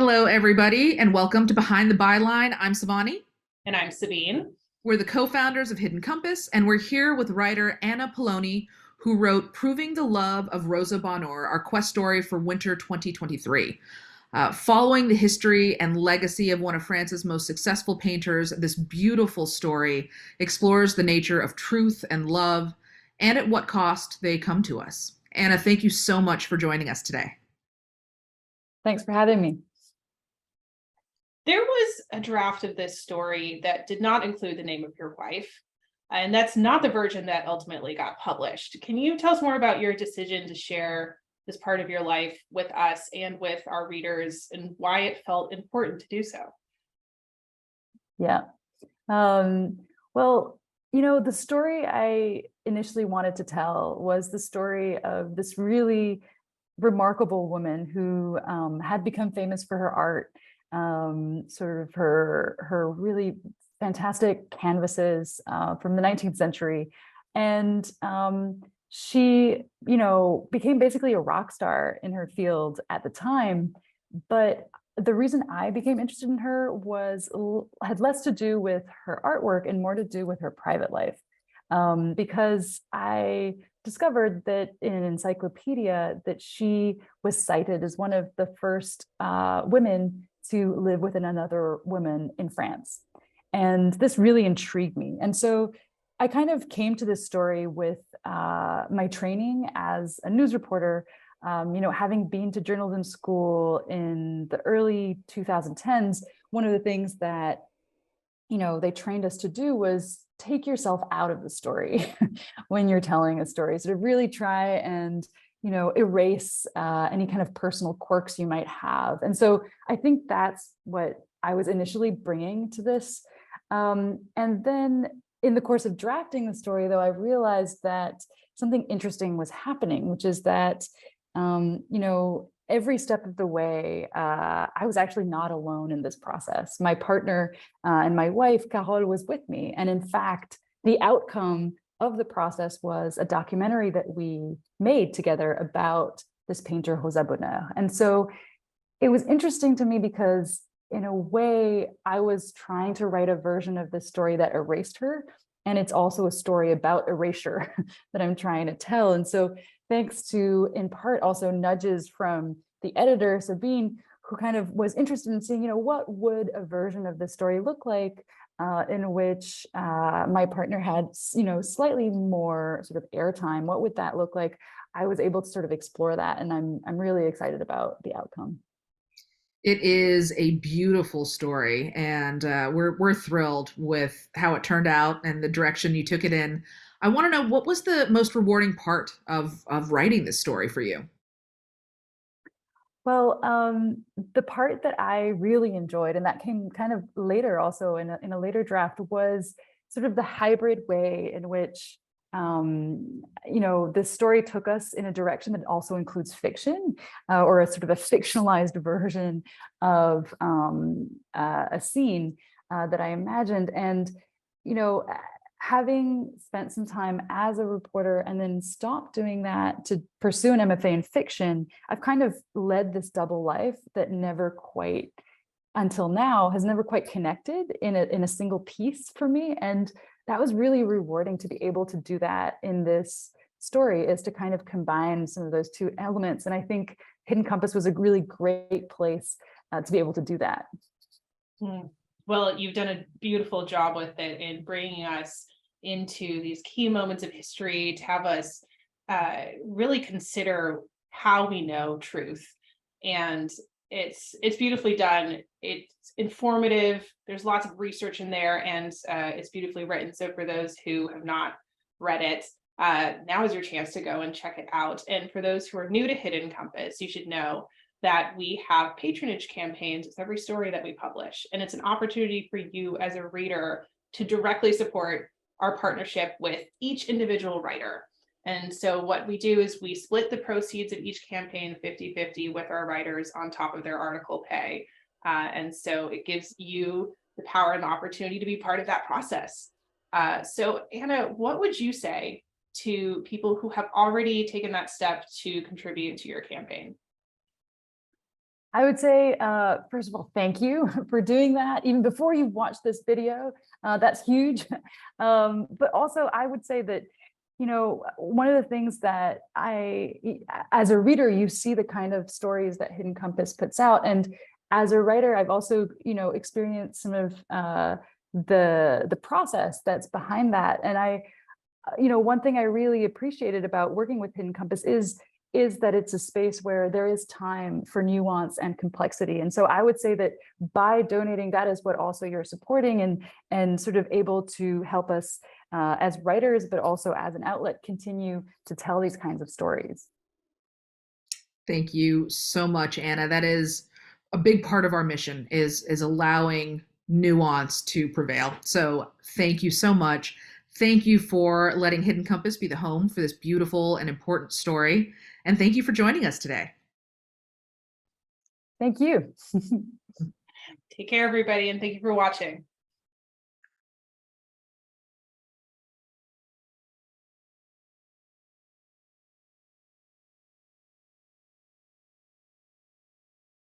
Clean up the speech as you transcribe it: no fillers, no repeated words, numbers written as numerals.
Hello, everybody, and welcome to Behind the Byline. I'm Savani. And I'm Sabine. We're the co-founders of Hidden Compass, and we're here with writer Anna Polonyi, who wrote Proving the Love of Rosa Bonheur, our quest story for winter 2023. Following the history and legacy of one of France's most successful painters, this beautiful story explores the nature of truth and love, and at what cost they come to us. Anna, thank you so much for joining us today. Thanks for having me. There was a draft of this story that did not include the name of your wife, and that's not the version that ultimately got published. Can you tell us more about your decision to share this part of your life with us and with our readers, and why it felt important to do so? Yeah. Well, the story I initially wanted to tell was the story of this really remarkable woman who had become famous for her art, sort of her really fantastic canvases from the 19th century. And she, became basically a rock star in her field at the time. But the reason I became interested in her had less to do with her artwork and more to do with her private life. Because I discovered that in an encyclopedia that she was cited as one of the first women to live with another woman in France. And this really intrigued me. And so I kind of came to this story with my training as a news reporter, having been to journalism school in the early 2010s. One of the things that they trained us to do was take yourself out of the story when you're telling a story. So to really try and, erase any kind of personal quirks you might have. And so I think that's what I was initially bringing to this. And then in the course of drafting the story, though, I realized that something interesting was happening, which is that, every step of the way, I was actually not alone in this process. My partner and my wife, Carole, was with me. And in fact, the outcome of the process was a documentary that we made together about this painter, Rosa Bonheur. And so it was interesting to me because in a way, I was trying to write a version of this story that erased her. And it's also a story about erasure that I'm trying to tell. And so thanks to, in part, also nudges from the editor, Sabine, who kind of was interested in seeing, what would a version of this story look like in which my partner had, slightly more sort of airtime. What would that look like? I was able to sort of explore that, and I'm really excited about the outcome. It is a beautiful story, and we're thrilled with how it turned out and the direction you took it in. I want to know, what was the most rewarding part of writing this story for you? Well, the part that I really enjoyed, and that came kind of later also in a later draft, was sort of the hybrid way in which this story took us in a direction that also includes fiction, or a sort of a fictionalized version of a scene that I imagined. And, having spent some time as a reporter and then stopped doing that to pursue an MFA in fiction, I've kind of led this double life that never quite, until now, has never quite connected in a single piece for me. And that was really rewarding to be able to do that in this story, is to kind of combine some of those two elements. And I think Hidden Compass was a really great place to be able to do that. Well, you've done a beautiful job with it in bringing us into these key moments of history, to have us really consider how we know truth. And it's beautifully done. It's informative. There's lots of research in there, and it's beautifully written. So for those who have not read it, now is your chance to go and check it out. And for those who are new to Hidden Compass, you should know that we have patronage campaigns with every story that we publish. And it's an opportunity for you as a reader to directly support our partnership with each individual writer. And so what we do is we split the proceeds of each campaign 50-50 with our writers on top of their article pay. And so it gives you the power and the opportunity to be part of that process. So Anna, what would you say to people who have already taken that step to contribute to your campaign? I would say, first of all, thank you for doing that. Even before you watch this video, that's huge. But also, I would say that, you know, one of the things that as a reader, you see the kind of stories that Hidden Compass puts out. And as a writer, I've also, you know, experienced some of the process that's behind that. And you know, one thing I really appreciated about working with Hidden Compass is that it's a space where there is time for nuance and complexity. And so I would say that by donating, that is what also you're supporting and sort of able to help us as writers, but also as an outlet, continue to tell these kinds of stories. Thank you so much, Anna. That is a big part of our mission, is allowing nuance to prevail. So thank you so much. Thank you for letting Hidden Compass be the home for this beautiful and important story. And thank you for joining us today. Thank you. Take care, everybody, and thank you for watching.